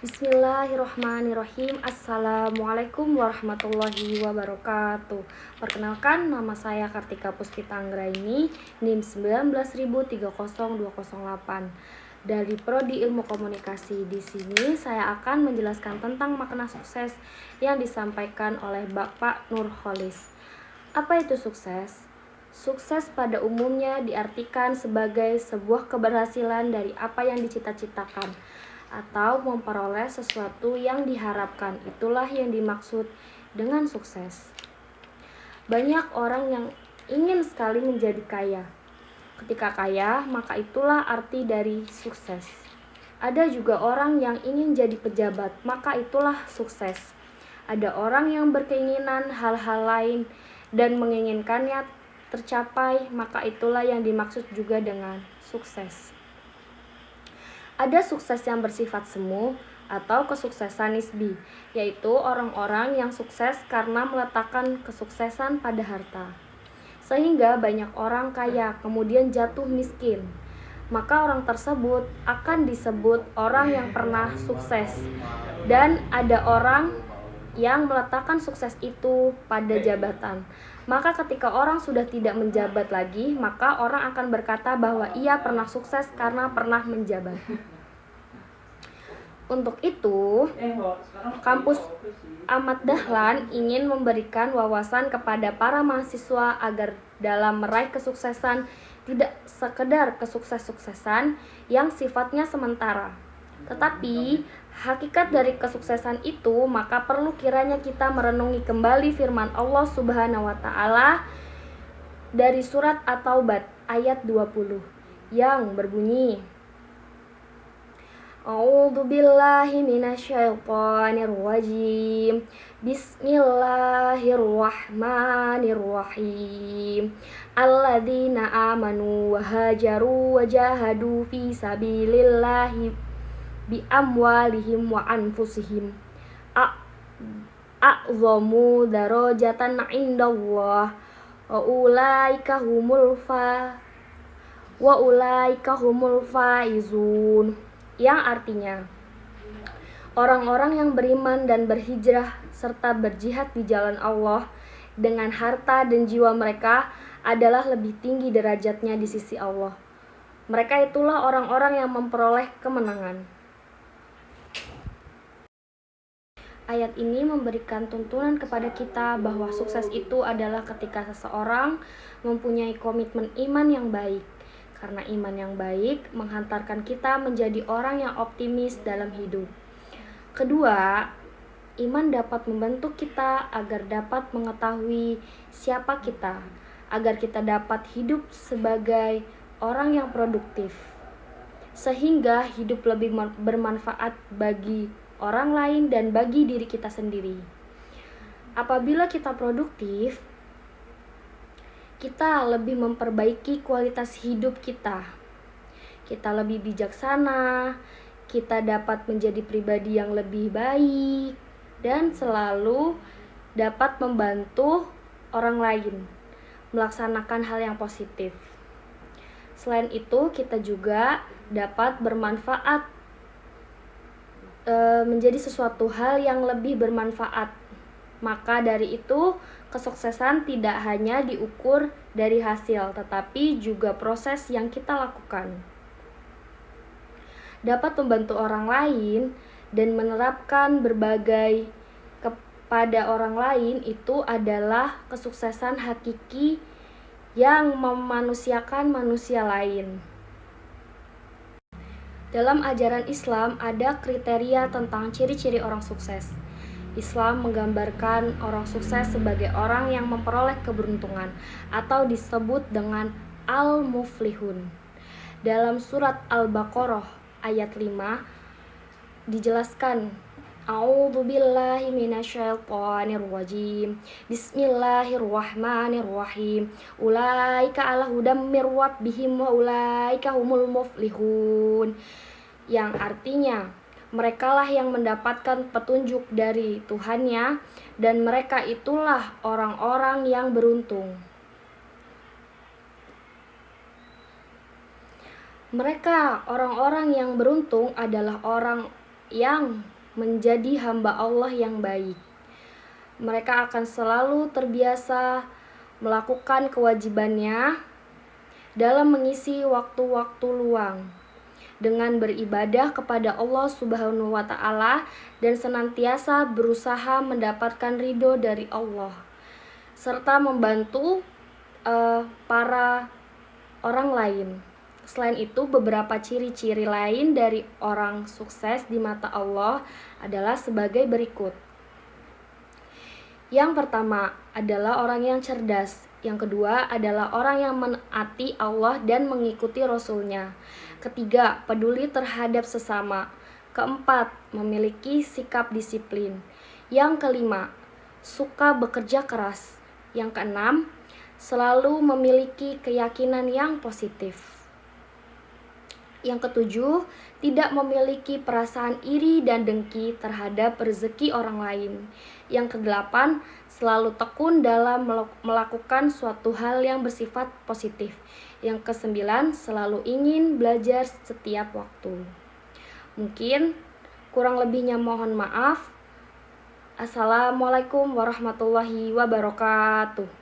Bismillahirrahmanirrahim. Assalamualaikum warahmatullahi wabarakatuh. Perkenalkan, nama saya Kartika Puspita Anggraini, NIM 1930208 dari Prodi Ilmu Komunikasi. Di sini saya akan menjelaskan tentang makna sukses yang disampaikan oleh Bapak Nurholis. Apa itu sukses? Sukses pada umumnya diartikan sebagai sebuah keberhasilan dari apa yang dicita-citakan atau memperoleh sesuatu yang diharapkan. Itulah yang dimaksud dengan sukses. Banyak orang yang ingin sekali menjadi kaya. Ketika kaya, maka itulah arti dari sukses. Ada juga orang yang ingin jadi pejabat, maka itulah sukses. Ada orang yang berkeinginan hal-hal lain dan menginginkannya tercapai, maka itulah yang dimaksud juga dengan sukses. Ada sukses yang bersifat semu atau kesuksesan nisbi, yaitu orang-orang yang sukses karena meletakkan kesuksesan pada harta. Sehingga banyak orang kaya kemudian jatuh miskin. Maka orang tersebut akan disebut orang yang pernah sukses. Dan ada orang yang meletakkan sukses itu pada jabatan. Maka ketika orang sudah tidak menjabat lagi, maka orang akan berkata bahwa ia pernah sukses karena pernah menjabat. Untuk itu, kampus Ahmad Dahlan ingin memberikan wawasan kepada para mahasiswa agar dalam meraih kesuksesan tidak sekedar kesuksesan yang sifatnya sementara, tetapi hakikat dari kesuksesan itu, maka perlu kiranya kita merenungi kembali firman Allah Subhanahu wa taala dari surat At-Taubah ayat 20 yang berbunyi, A'udzu billahi minasyaitonir rajim. Bismillahirrahmanirrahim. Alladzina amanu wa hajaru wa jahadu fi sabilillahi bi amwalihim wa anfusihim a'zamu darajatan 'indallah wa ulaika humul faizun, yang artinya orang-orang yang beriman dan berhijrah serta berjihad di jalan Allah dengan harta dan jiwa mereka adalah lebih tinggi derajatnya di sisi Allah. Mereka itulah orang-orang yang memperoleh kemenangan. Ayat ini memberikan tuntunan kepada kita bahwa sukses itu adalah ketika seseorang mempunyai komitmen iman yang baik. Karena iman yang baik menghantarkan kita menjadi orang yang optimis dalam hidup. Kedua, iman dapat membentuk kita agar dapat mengetahui siapa kita, agar kita dapat hidup sebagai orang yang produktif, sehingga hidup lebih bermanfaat bagi orang lain dan bagi diri kita sendiri. Apabila kita produktif, kita lebih memperbaiki kualitas hidup kita. Kita lebih bijaksana, kita dapat menjadi pribadi yang lebih baik, dan selalu dapat membantu orang lain melaksanakan hal yang positif. Selain itu, kita juga dapat bermanfaat, menjadi sesuatu hal yang lebih bermanfaat. Maka dari itu, kesuksesan tidak hanya diukur dari hasil, tetapi juga proses yang kita lakukan. Dapat membantu orang lain dan menerapkan berbagai kepada orang lain itu adalah kesuksesan hakiki yang memanusiakan manusia lain. Dalam ajaran Islam ada kriteria tentang ciri-ciri orang sukses. Islam menggambarkan orang sukses sebagai orang yang memperoleh keberuntungan atau disebut dengan al-muflihun. Dalam surat Al-Baqarah ayat 5 dijelaskan, A'udzu billahi minasyaitonir rajim. Bismillahirrahmanirrahim. Ulaika ala hudam mir rabbihim wa ulaika humul muflihun. Yang artinya, merekalah yang mendapatkan petunjuk dari Tuhannya, dan mereka itulah orang-orang yang beruntung. Mereka, orang-orang yang beruntung adalah yang menjadi hamba Allah yang baik. Mereka akan selalu terbiasa melakukan kewajibannya dalam mengisi waktu-waktu luang dengan beribadah kepada Allah Subhanahu wa Ta'ala dan senantiasa berusaha mendapatkan ridho dari Allah, serta membantu para orang lain. Selain itu, beberapa ciri-ciri lain dari orang sukses di mata Allah adalah sebagai berikut. Yang pertama adalah orang yang cerdas. Yang kedua adalah orang yang menaati Allah dan mengikuti Rasul-Nya. Ketiga, peduli terhadap sesama. Keempat, memiliki sikap disiplin. Yang kelima, suka bekerja keras. Yang keenam, selalu memiliki keyakinan yang positif. Yang ketujuh, tidak memiliki perasaan iri dan dengki terhadap rezeki orang lain. Yang kedelapan, selalu tekun dalam melakukan suatu hal yang bersifat positif. Yang kesembilan, selalu ingin belajar setiap waktu. Mungkin kurang lebihnya mohon maaf. Assalamualaikum warahmatullahi wabarakatuh.